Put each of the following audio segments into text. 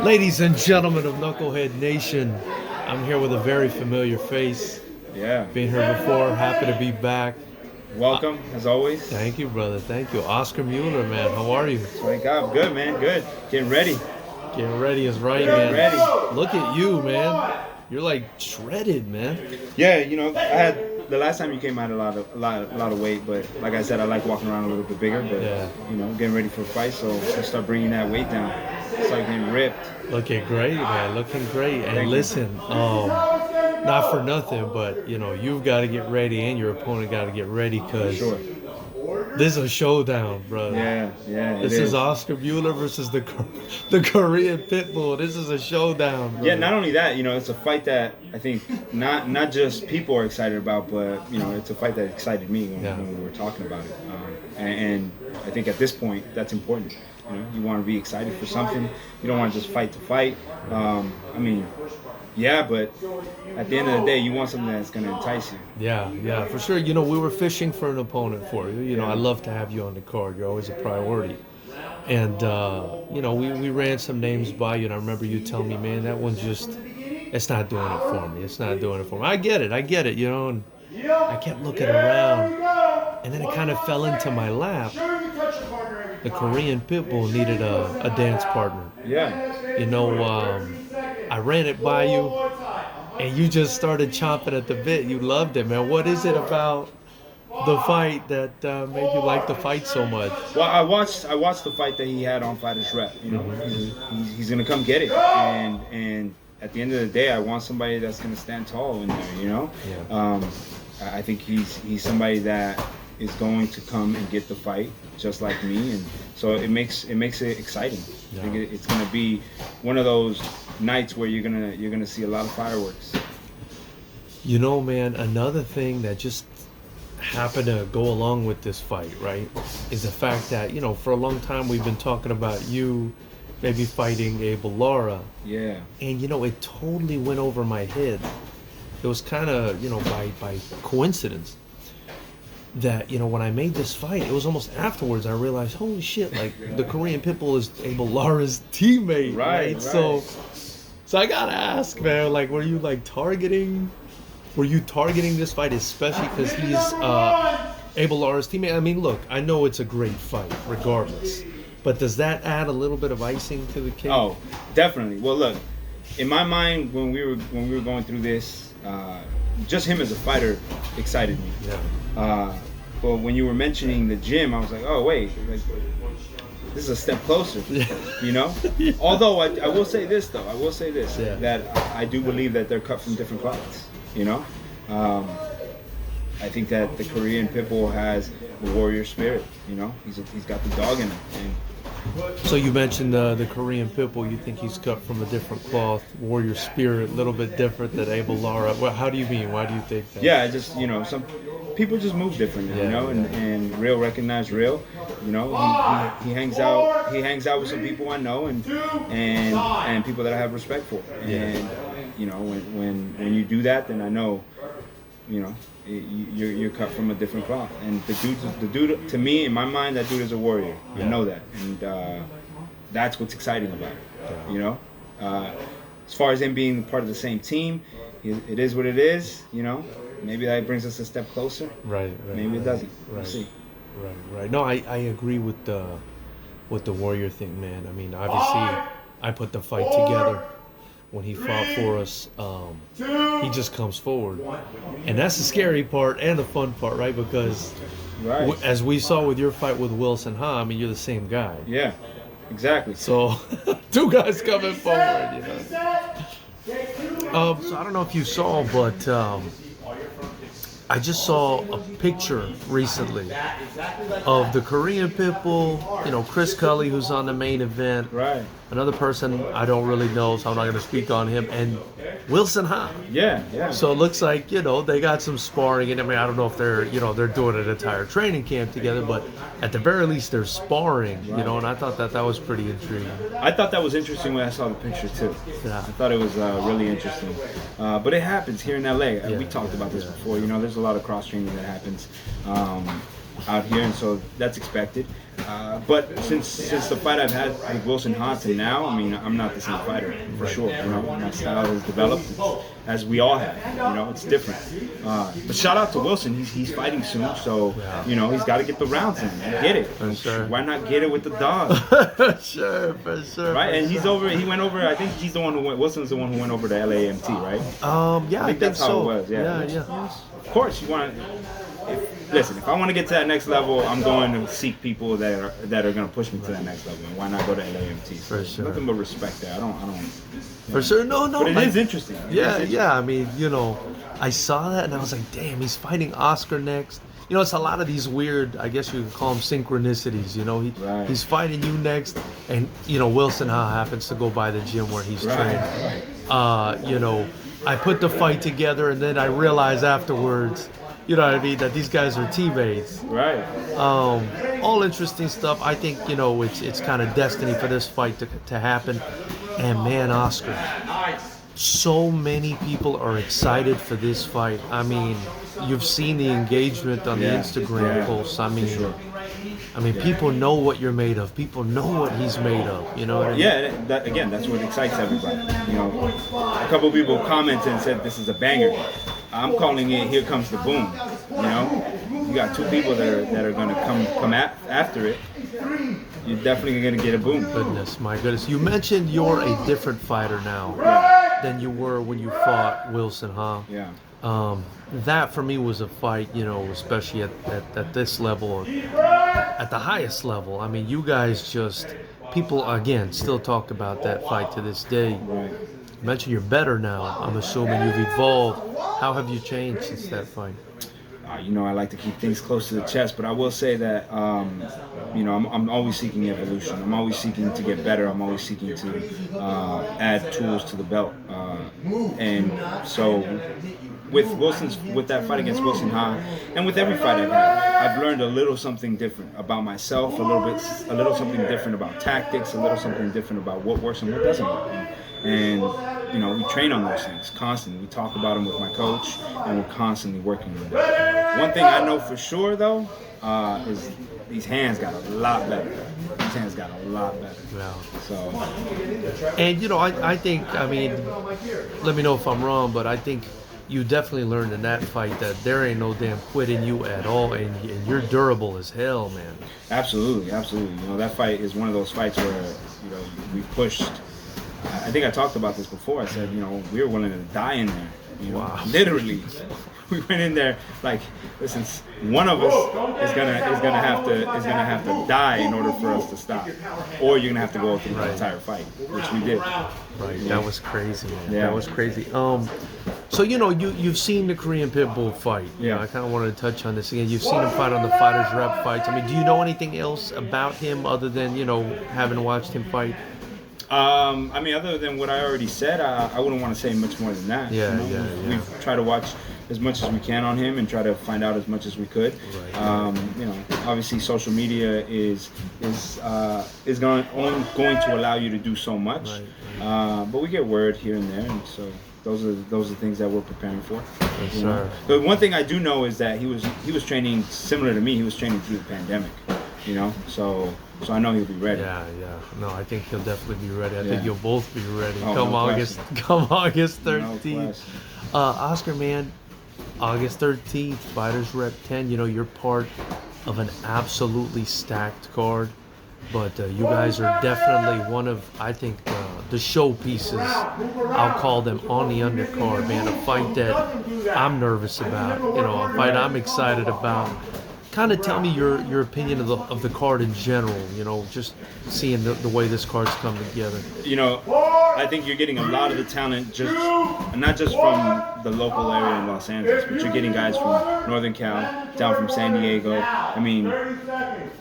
Ladies and gentlemen of Knucklehead Nation, I'm here with a very familiar face. Yeah. Been here before, happy to be back. Welcome, as always. Thank you, brother. Thank you. Oscar Mueller, man. How are you? Wake up. Good, man. Good. Getting ready. Getting ready is right, Getting man. ready. Look at you, man. You're like shredded, man. Yeah, I had the last time you came out a lot of weight, but like I said, I like walking around a little bit bigger. But Yeah. getting ready for a fight, so I start bringing that weight down. It's like getting ripped. Looking great, man. Looking great. And Thank you. listen, not for nothing, but you've got to get ready, and your opponent got to get ready because Sure. this is a showdown, bro. Yeah. This is Oscar Mueller versus the Korean Pitbull. This is a showdown, bro. Yeah, not only that, it's a fight that I think not just people are excited about, but it's a fight that excited me when we were talking about it. And I think at this point, that's important. You want to be excited for something. You don't want to just fight to fight. But at the end of the day, you want something that's going to entice you. Yeah, for sure. We were fishing for an opponent for you. I love to have you on the card. You're always a priority. And, we ran some names by you, and I remember you telling me, man, that one's it's not doing it for me. It's not doing it for me. I get it, and I kept looking around, and then it kind of fell into my lap. The Korean Pitbull needed a dance partner. Yeah. I ran it by you, and you just started chomping at the bit. You loved it, man. What is it about the fight that made you like the fight so much? Well, I watched the fight that he had on FightersRep. He's gonna come get it, and at the end of the day, I want somebody that's gonna stand tall in there. Yeah. I think he's somebody that is going to come and get the fight just like me, and so it makes it exciting. Yeah. I think it's gonna be one of those nights where you're gonna see a lot of fireworks. Man, another thing that just happened to go along with this fight, right, is the fact that for a long time we've been talking about you maybe fighting Abel Lara. Yeah. And it totally went over my head. It was kind of by coincidence that when I made this fight, it was almost afterwards I realized, holy shit, like the Korean Pitbull is Abel Lara's teammate, right? So I gotta ask, man, like, were you targeting this fight especially because he's Abel Lara's teammate? I mean, look, I know it's a great fight regardless, but does that add a little bit of icing to the cake? Oh, definitely. Well, look, in my mind, when we were going through this, just him as a fighter excited me. Yeah. But when you were mentioning the gym, I was like, oh wait, this is a step closer. Yeah. Although I will say this though, Yeah. that I do believe that they're cut from different cloths. I think that the Korean Pitbull has the warrior spirit. He's got the dog in him. So you mentioned the Korean Pitbull. You think he's cut from a different cloth, warrior spirit, a little bit different than Abel Lara. Well, how do you mean? Why do you think that? Yeah, just some people just move differently, and real recognize real. He hangs out with some people I know and people that I have respect for. And when you do that, then I know you're cut from a different cloth. And the dude, to me, in my mind, that dude is a warrior. I know that, and that's what's exciting about it. As far as him being part of the same team, it is what it is. Maybe that brings us a step closer. Right. Maybe it doesn't. Right. We'll see. Right. No, I agree with the warrior thing, man. I mean, obviously, I put the fight together. When he fought for us, he just comes forward, and that's the scary part and the fun part, right? Because as we saw with your fight with Wilson Ha, I mean, you're the same guy. Yeah, exactly. So two guys coming forward, So I don't know if you saw, but I just saw a picture recently of the Korean Pitbull, Chris Cully, who's on the main event. Right. Another person I don't really know, so I'm not going to speak on him. And Wilson Ha. Yeah. So it looks like, they got some sparring. And I mean, I don't know if they're doing an entire training camp together, but at the very least, they're sparring, and I thought that was pretty intriguing. I thought that was interesting when I saw the picture, too. Yeah. I thought it was really interesting. But it happens here in LA. We talked about this before. There's a lot of cross-training that happens out here, and so that's expected. But since the fight I've had with Wilson Ha to now, I mean, I'm not the same fighter for sure. You know, my style has developed, as we all have. You know, it's different. But shout out to Wilson. He's fighting soon, so you know he's got to get the rounds in and get it. For sure. Why not get it with the dog? For sure. Right, and he's over. He went over. I think he's the one who went. Wilson's the one who went over to LAMT, right? Yeah, I think that's so. how it was. Yeah. Of course, you want. Listen, if I want to get to that next level, I'm going to seek people that are going to push me to that next level. And why not go to LAMT? For sure. Nothing but respect there. I don't. For sure, no. But it is interesting. Yeah. I mean, you know, I saw that and I was like, damn, he's fighting Oscar next. You know, it's a lot of these weird, I guess you could call them synchronicities. You know, he's fighting you next, and you know Wilson Ha happens to go by the gym where he's training. You know, I put the fight together, and then I realized afterwards. You know what I mean? That these guys are teammates. Right. All interesting stuff. I think, you know, it's kind of destiny for this fight to happen. And man, Oscar, so many people are excited for this fight. I mean, you've seen the engagement on the Instagram posts. I mean, people know what you're made of. People know what he's made of. You know what I mean? Yeah, that's what excites everybody. You know, a couple of people commented and said this is a banger. I'm calling it "Here Comes the Boom." You know, you got two people that are going to come after it. You're definitely going to get a boom. Goodness, my goodness. You mentioned you're a different fighter now than you were when you fought Wilson Ha. Yeah. That for me was a fight, you know, especially at this level, at the highest level. I mean, you guys people again still talk about that fight to this day. Right. You mentioned you're better now. I'm assuming you've evolved. How have you changed since that fight? You know, I like to keep things close to the chest, but I will say that, you know, I'm always seeking evolution. I'm always seeking to get better. I'm always seeking to add tools to the belt. And so with that fight against Wilson Ha, and with every fight I've had, I've learned a little something different about myself, a little something different about tactics, a little something different about what works and what doesn't work. And you know, we train on those things constantly. We talk about them with my coach, and we're constantly working on them. One thing I know for sure, though, is these hands got a lot better. Yeah. So. And you know, I think, I mean, let me know if I'm wrong, but I think you definitely learned in that fight that there ain't no damn quit in you at all, and you're durable as hell, man. Absolutely. You know, that fight is one of those fights where, you know, we pushed. I think I talked about this before. I said, you know, we were willing to die in there. You know, literally, we went in there like, listen, one of us is gonna have to die in order for us to stop, or you're gonna have to go through the entire fight, which we did. Right, that was crazy, man. Yeah. That was crazy. So you know, you've seen the Korean Pitbull fight. Yeah. I kind of wanted to touch on this again. You've seen him fight on the FightersRep fights. I mean, do you know anything else about him other than, you know, having watched him fight? I mean, other than what I already said, I wouldn't want to say much more than that. Yeah. We've tried to watch as much as we can on him and try to find out as much as we could. Right. You know, obviously social media is going to allow you to do so much. Right. But we get word here and there, and so those are things that we're preparing for. Yes, sir. But one thing I do know is that he was training similar to me. He was training through the pandemic. You know, so I know he'll be ready. Yeah. No, I think he'll definitely be ready. I think Yeah. you'll both be ready. Oh, Come no August question. 13th. Oscar, man, August 13th, FightersRep 10. You know, you're part of an absolutely stacked card, but you guys are definitely one of, I think, the showpieces. I'll call them on the undercard, man. A fight that I'm nervous about. You know, a fight I'm excited about. Kind of tell me your opinion of the card in general. You know, just seeing the way this card's come together. You know, I think you're getting a lot of the talent not just from the local area in Los Angeles, but you're getting guys from Northern Cal, down from San Diego. I mean,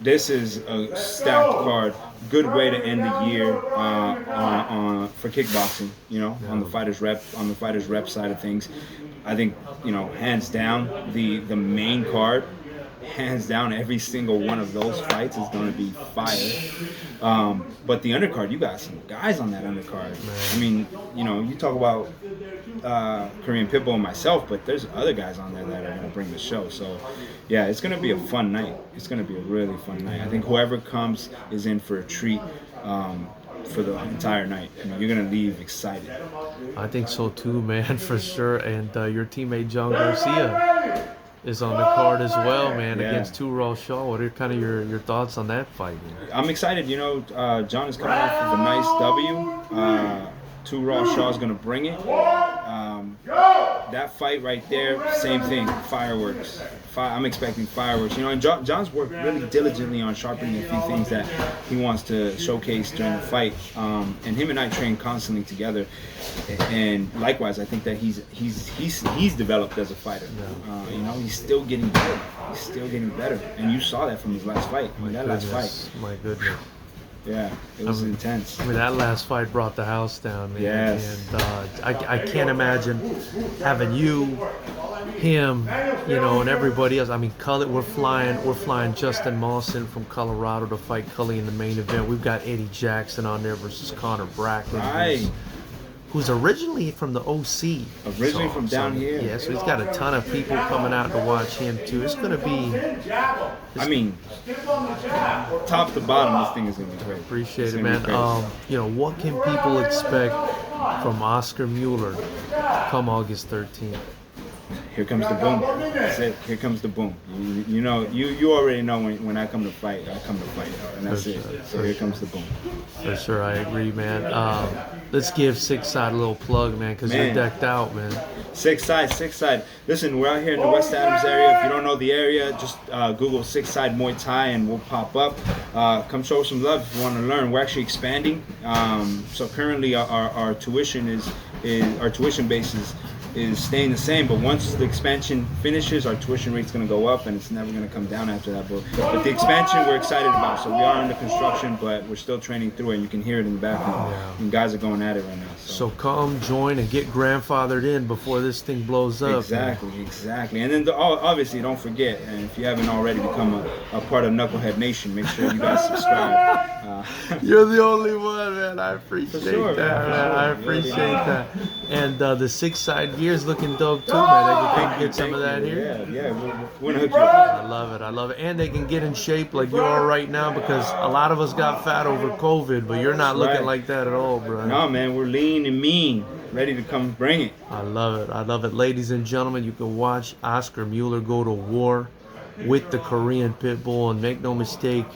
this is a stacked card. Good way to end the year for kickboxing. You know, on the FightersRep side of things. I think, you know, hands down, the main card hands down, every single one of those fights is going to be fire. But the undercard, you got some guys on that undercard. I mean, you know, you talk about Korean Pitbull and myself, but there's other guys on there that are going to bring the show. So, yeah, it's going to be a fun night. It's going to be a really fun night. I think whoever comes is in for a treat. For the entire night. I mean, you're gonna leave excited. I think so too, man, for sure. And your teammate John Garcia is on the card as well, man, against Two Raw Shaw. What are kind of your thoughts on that fight, man? I'm excited. You know, John is coming off of a nice W. Two Raw Shaw is gonna bring it. That fight right there, same thing. Fireworks. I'm expecting fireworks. You know, and John's worked really diligently on sharpening a few things that he wants to showcase during the fight. And him and I train constantly together. And likewise, I think that he's developed as a fighter. You know, he's still getting better. He's still getting better. And you saw that from his last fight. Last fight. My goodness. Yeah, it was intense. I mean, that last fight brought the house down, man. Yes. And I can't imagine having you, him, you know, and everybody else. I mean, Cully, we're flying Justin Mawson from Colorado to fight Cully in the main event. We've got Eddie Jackson on there versus Connor Bracken. Right. Who's originally from the OC. Originally from down here. Yeah, so he's got a ton of people coming out to watch him too. It's going to be... I mean, top to bottom, this thing is going to be great. Appreciate it, man. You know, what can people expect from Oscar Mueller come August 13th? Here comes the boom. That's it. Here comes the boom. You know, you already know when I come to fight, and that's it. So here comes the boom. For sure, I agree, man. Let's give Six Side a little plug, man, because you're decked out, man. Six Side. Listen, we're out here in the West Adams area. If you don't know the area, just Google Six Side Muay Thai and we'll pop up. Come show us some love if you want to learn. We're actually expanding. So currently our tuition our tuition base is staying the same, but once the expansion finishes, our tuition rate's going to go up, and it's never going to come down after that. But the expansion we're excited about. So we are under construction, but we're still training through it, and you can hear it in the background. And guys are going at it right now. So come join and get grandfathered in before this thing blows up. Exactly. And then obviously, don't forget, and if you haven't already become a part of Knucklehead Nation, make sure you guys subscribe. You're the only one, man. I appreciate sure, that, man. I appreciate that. And the Six Side gear's looking dope too, man. They can get some of that here. Yeah. We're gonna hook you up. I love it. And they can get in shape like you are right now, because a lot of us got fat over COVID, but you're not looking like that at all, bro. No, man, we're lean and mean, ready to come bring it. I love it. Ladies and gentlemen, you can watch Oscar Mueller go to war with the Korean Pitbull, and make no mistake,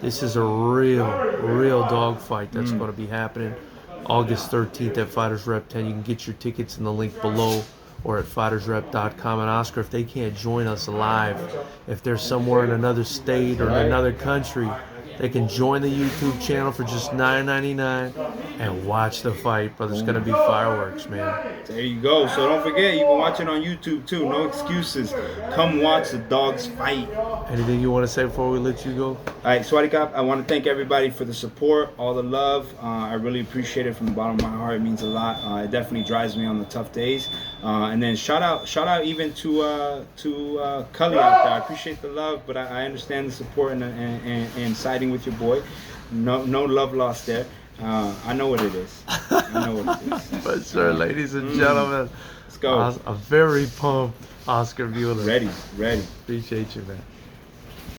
this is a real dogfight that's going to be happening August 13th at FightersRep 10. You can get your tickets in the link below or at FightersRep.com. And Oscar, if they can't join us live, if they're somewhere in another state or in another country, they can join the YouTube channel for just $9.99 and watch the fight. But it's going to be fireworks, man. There you go. So don't forget, you can watch it on YouTube too. No excuses. Come watch the dogs fight. Anything you want to say before we let you go? All right, Swadikap, I want to thank everybody for the support, all the love. I really appreciate it from the bottom of my heart. It means a lot. It definitely drives me on the tough days. And then shout out even to Cully out there. I appreciate the love, but I understand the support and siding with your boy. No love lost there. I know what it is. For sure, ladies and gentlemen. Let's go. I'm very pumped, Oscar Mueller. Ready. Appreciate you, man.